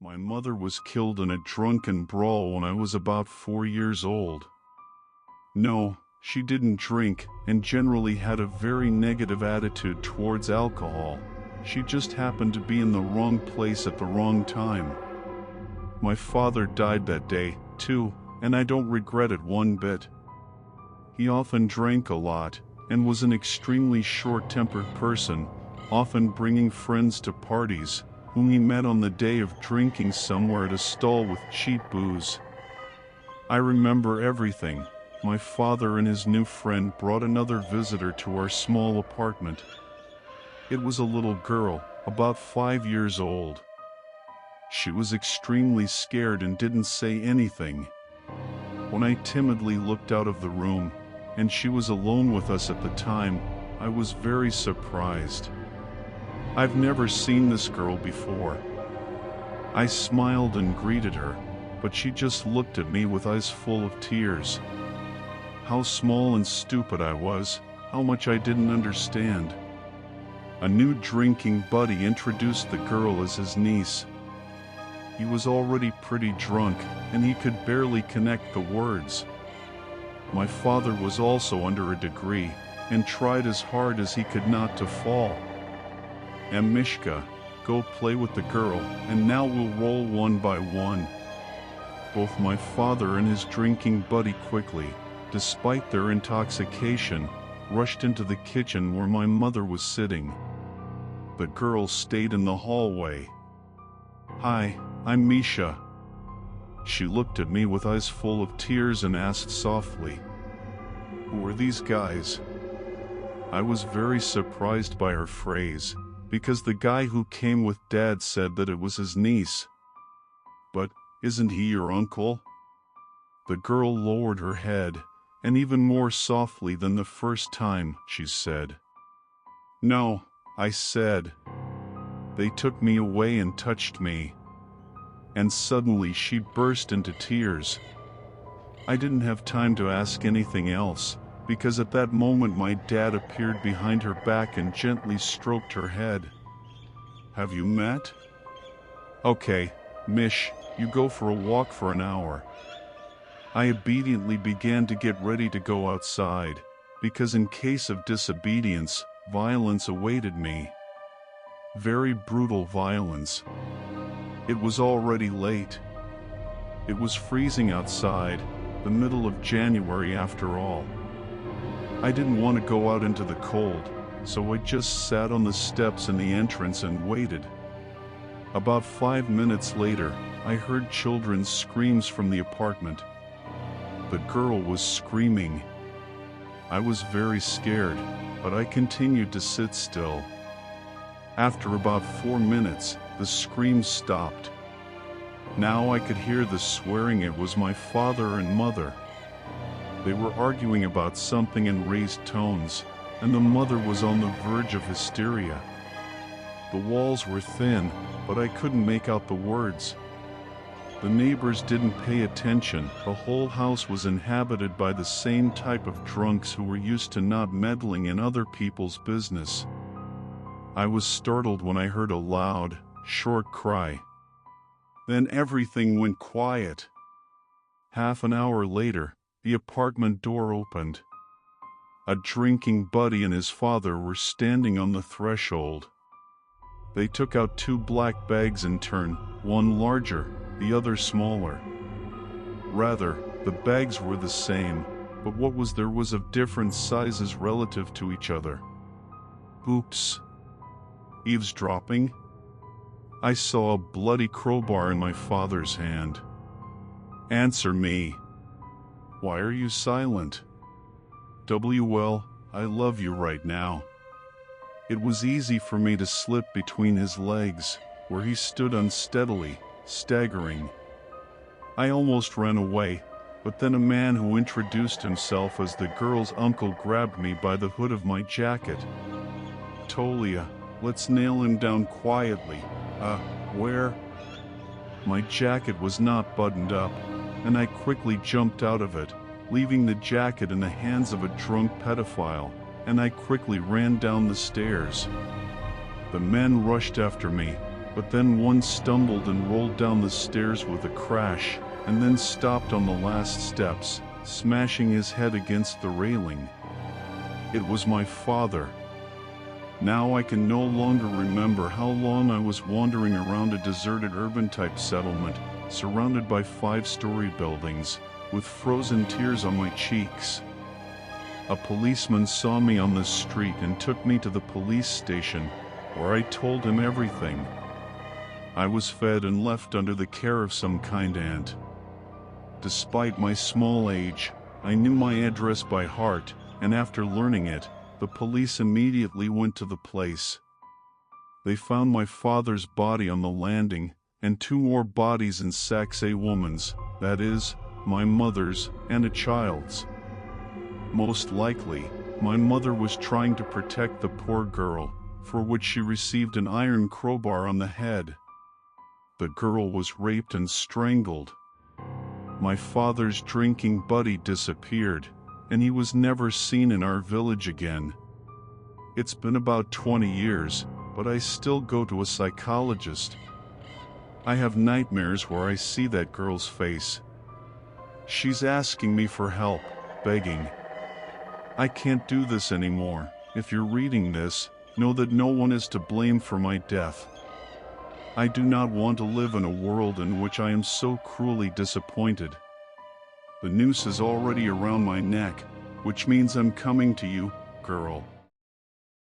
My mother was killed in a drunken brawl when I was about 4 years old. No, she didn't drink and generally had a very negative attitude towards alcohol. She just happened to be in the wrong place at the wrong time. My father died that day, too, and I don't regret it one bit. He often drank a lot and was an extremely short-tempered person, often bringing friends to parties, whom he met on the day of drinking somewhere at a stall with cheap booze. I remember everything. My father and his new friend brought another visitor to our small apartment. It was a little girl, about 5 years old. She was extremely scared and didn't say anything. When I timidly looked out of the room, and she was alone with us at the time, I was very surprised. I've never seen this girl before. I smiled and greeted her, but she just looked at me with eyes full of tears. How small and stupid I was, how much I didn't understand. A new drinking buddy introduced the girl as his niece. He was already pretty drunk, and he could barely connect the words. My father was also under a degree, and tried as hard as he could not to fall. And Mishka, go play with the girl, and now we'll roll one by one. Both my father and his drinking buddy quickly, despite their intoxication, rushed into the kitchen where my mother was sitting. The girl stayed in the hallway. "Hi, I'm Misha." She looked at me with eyes full of tears and asked softly, "Who are these guys?" I was very surprised by her phrase, because the guy who came with Dad said that it was his niece. "But, isn't he your uncle?" The girl lowered her head, and even more softly than the first time, she said, "No," I said. They took me away and touched me. And suddenly she burst into tears. I didn't have time to ask anything else, because at that moment my dad appeared behind her back and gently stroked her head. "Have you met?" "Okay, Mish, you go for a walk for an hour." I obediently began to get ready to go outside, because in case of disobedience, violence awaited me. Very brutal violence. It was already late. It was freezing outside, the middle of January after all. I didn't want to go out into the cold, so I just sat on the steps in the entrance and waited. About 5 minutes later, I heard children's screams from the apartment. The girl was screaming. I was very scared, but I continued to sit still. After about 4 minutes, the screams stopped. Now I could hear the swearing. It was my father and mother. They were arguing about something in raised tones, and the mother was on the verge of hysteria. The walls were thin, but I couldn't make out the words. The neighbors didn't pay attention. The whole house was inhabited by the same type of drunks who were used to not meddling in other people's business. I was startled when I heard a loud, short cry. Then everything went quiet. Half an hour later, the apartment door opened. A drinking buddy and his father were standing on the threshold. They took out 2 black bags in turn, one larger, the other smaller. Rather, the bags were the same, but what was there was of different sizes relative to each other. Oops. Eavesdropping? I saw a bloody crowbar in my father's hand. "Answer me. Why are you silent?" "WL, I love you right now." It was easy for me to slip between his legs, where he stood unsteadily, staggering. I almost ran away, but then a man who introduced himself as the girl's uncle grabbed me by the hood of my jacket. "Tolia, let's nail him down quietly." Where?" My jacket was not buttoned up, and I quickly jumped out of it, leaving the jacket in the hands of a drunk pedophile, and I quickly ran down the stairs. The men rushed after me, But then one stumbled and rolled down the stairs with a crash, and then stopped on the last steps, smashing his head against the railing. It was my father. Now I can no longer remember how long I was wandering around a deserted urban-type settlement, surrounded by 5-story buildings, with frozen tears on my cheeks. A policeman saw me on the street and took me to the police station, where I told him everything. I was fed and left under the care of some kind aunt. Despite my small age, I knew my address by heart, and after learning it, the police immediately went to the place. They found my father's body on the landing, and 2 more bodies in sacks, a woman's, that is, my mother's, and a child's. Most likely, my mother was trying to protect the poor girl, for which she received an iron crowbar on the head. The girl was raped and strangled. My father's drinking buddy disappeared, and he was never seen in our village again. It's been about 20 years, but I still go to a psychologist. I have nightmares where I see that girl's face. She's asking me for help, begging. I can't do this anymore. If you're reading this, know that no one is to blame for my death. I do not want to live in a world in which I am so cruelly disappointed. The noose is already around my neck, which means I'm coming to you, girl.